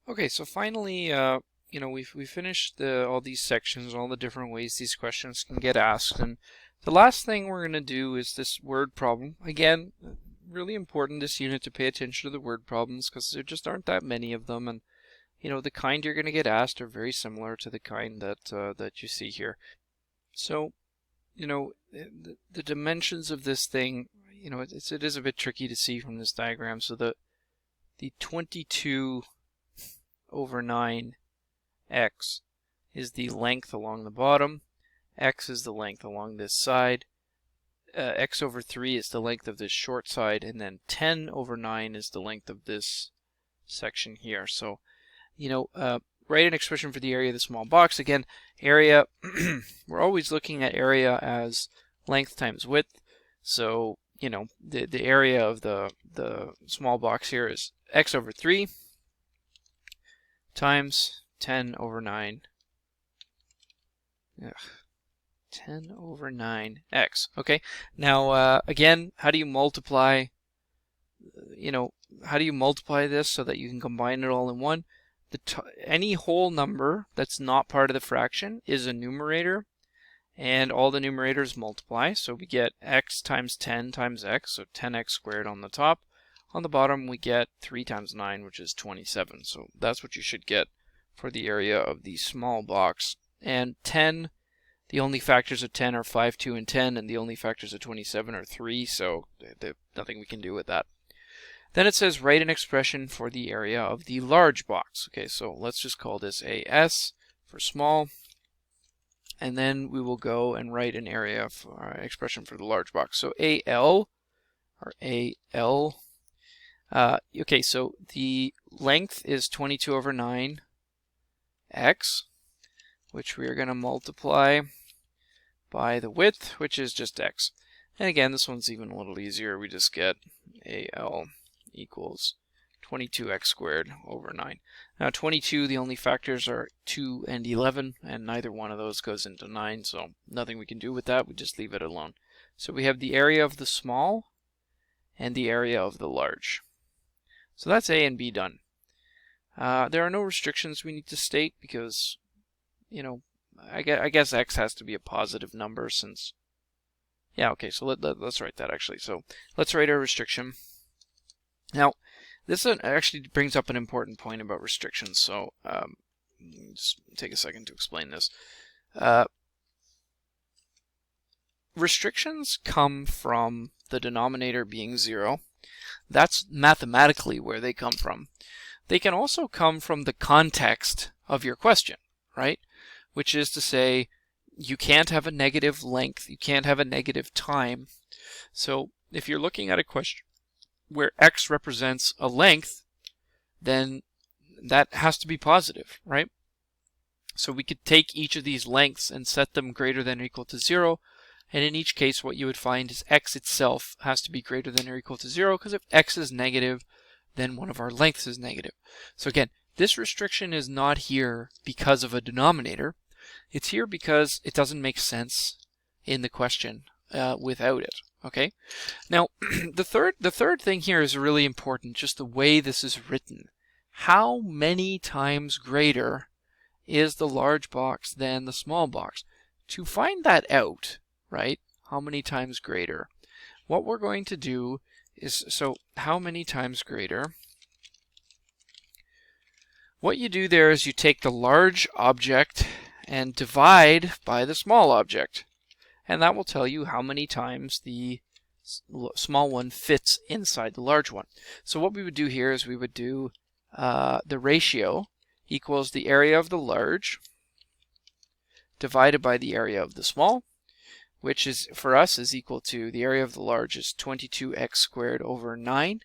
Okay, so finally, we finished all these sections, all the different ways these questions can get asked, and the last thing we're going to do is this word problem. Again, really important this unit to pay attention to the word problems because there just aren't that many of them, and the kind you're going to get asked are very similar to the kind that you see here. So, the dimensions of this thing, it is a bit tricky to see from this diagram. So the 22 over 9x is the length along the bottom, x is the length along this side, x over 3 is the length of this short side, and then 10 over 9 is the length of this section here. So, write an expression for the area of the small box. Again, area, we're always looking at area as length times width. So, the area of the small box here is x over 3 times 10 over 9. 10 over 9x. Okay, now again, how do you multiply? How do you multiply this so that you can combine it all in one? Any whole number that's not part of the fraction is a numerator, and all the numerators multiply. So we get x times 10 times x, so 10x squared on the top. On the bottom, we get 3 times 9, which is 27. So that's what you should get for the area of the small box. And 10, the only factors of 10 are 5, 2, and 10, and the only factors of 27 are 3, so nothing we can do with that. Then it says write an expression for the area of the large box. Okay, so let's just call this AS for small, and then we will go and write an area for expression for the large box. So AL, or AL, okay, so the length is 22 over 9x, which we are going to multiply by the width, which is just x. And again, this one's even a little easier. We just get AL equals 22x squared over 9. Now 22, the only factors are 2 and 11, and neither one of those goes into 9, so nothing we can do with that. We just leave it alone. So we have the area of the small and the area of the large. So that's A and B done. There are no restrictions we need to state because, I guess x has to be a positive number since... Yeah, okay, so let's write that actually. So let's write our restriction. Now, this actually brings up an important point about restrictions, so just take a second to explain this. Restrictions come from the denominator being 0. That's mathematically where they come from. They can also come from the context of your question, right? Which is to say, you can't have a negative length, you can't have a negative time. So if you're looking at a question where x represents a length, then that has to be positive, right? So we could take each of these lengths and set them greater than or equal to 0, and in each case what you would find is x itself has to be greater than or equal to 0, because if x is negative, then one of our lengths is negative. So again, this restriction is not here because of a denominator. It's here because it doesn't make sense in the question without it. Okay. Now, the third thing here is really important, just the way this is written. How many times greater is the large box than the small box? To find that out, right, how many times greater, what we're going to do is, so how many times greater, what you do there is you take the large object and divide by the small object. And that will tell you how many times the small one fits inside the large one. So what we would do here is we would do the ratio equals the area of the large divided by the area of the small, which is for us is equal to the area of the large is 22x squared over 9.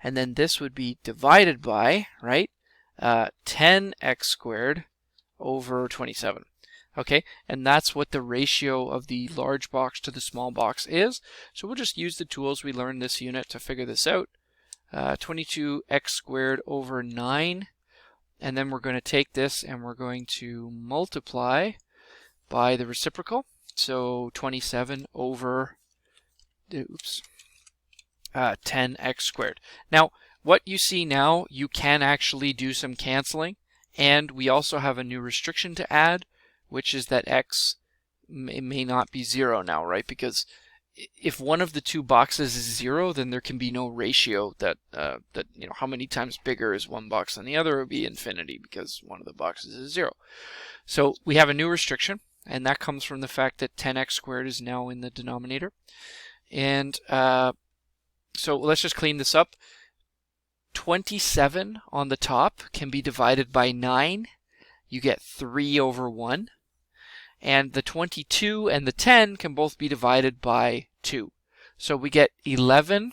And then this would be divided by, right, 10x squared over 27. Okay, and that's what the ratio of the large box to the small box is. So we'll just use the tools we learned this unit to figure this out. 22x squared over 9, and then we're going to take this and we're going to multiply by the reciprocal. So 27 over 10x squared. Now, what you see now, you can actually do some canceling, and we also have a new restriction to add, which is that x may not be 0 now, right? Because if one of the two boxes is 0, then there can be no ratio that how many times bigger is one box than the other. It would be infinity because one of the boxes is 0. So we have a new restriction, and that comes from the fact that 10x squared is now in the denominator. And so let's just clean this up. 27 on the top can be divided by 9. You get 3 over 1. And the 22 and the 10 can both be divided by 2. So we get 11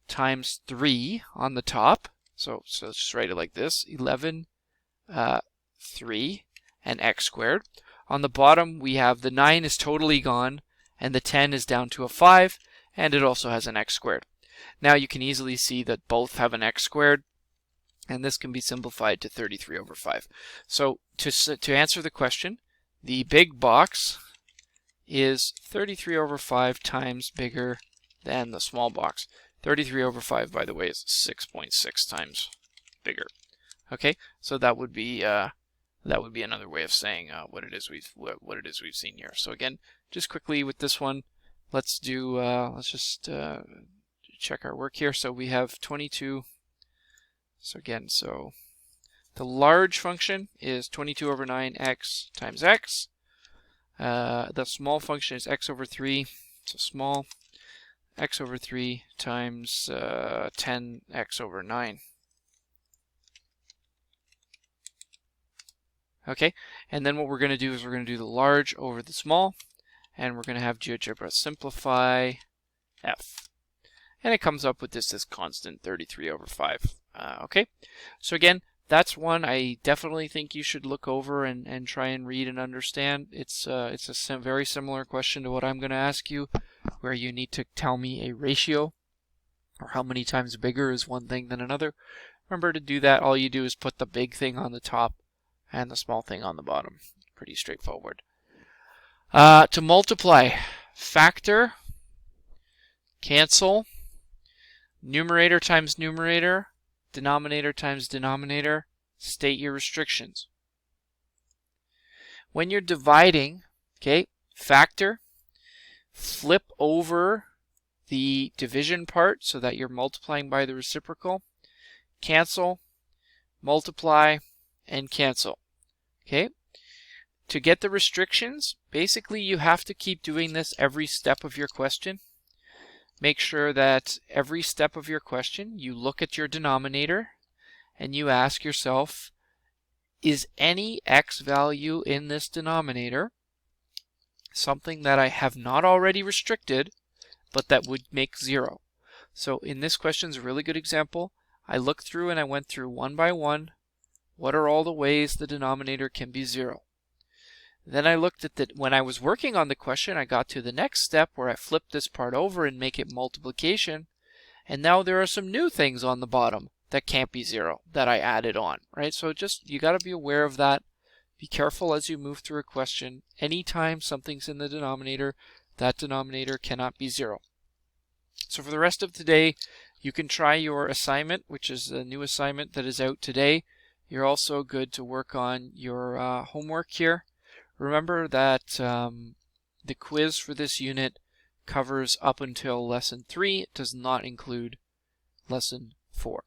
times 3 on the top. So let's just write it like this. 11, 3, and x squared. On the bottom, we have the 9 is totally gone, and the 10 is down to a 5, and it also has an x squared. Now you can easily see that both have an x squared, and this can be simplified to 33 over 5. So to answer the question, the big box is 33 over 5 times bigger than the small box. 33 over 5, by the way, is 6.6 times bigger. Okay, so that would be another way of saying what it is we've seen here. So again, just quickly with this one, let's just check our work here. So we have 22. So again, the large function is 22 over 9x times x. The small function is x over 3. So small x over 3 times 10x over 9. Okay, and then what we're going to do is we're going to do the large over the small, and we're going to have GeoGebra simplify f. And it comes up with this constant 33 over 5. Okay, so again, that's one I definitely think you should look over and try and read and understand. It's a very similar question to what I'm going to ask you, where you need to tell me a ratio, or how many times bigger is one thing than another. Remember, to do that, all you do is put the big thing on the top and the small thing on the bottom. Pretty straightforward. To multiply, factor, cancel, numerator times numerator, denominator times denominator, state your restrictions. When you're dividing, okay, factor, flip over the division part so that you're multiplying by the reciprocal, cancel, multiply, and cancel. Okay? To get the restrictions, basically you have to keep doing this every step of your question. Make sure that every step of your question you look at your denominator and you ask yourself, is any x value in this denominator something that I have not already restricted but that would make 0? So in this question is a really good example. I looked through and I went through one by one. What are all the ways the denominator can be 0? Then I looked at when I was working on the question, I got to the next step where I flipped this part over and make it multiplication. And now there are some new things on the bottom that can't be 0 that I added on, right? So you got to be aware of that. Be careful as you move through a question. Anytime something's in the denominator, that denominator cannot be 0. So for the rest of today, you can try your assignment, which is a new assignment that is out today. You're also good to work on your homework here. Remember that the quiz for this unit covers up until lesson 3. It does not include lesson 4.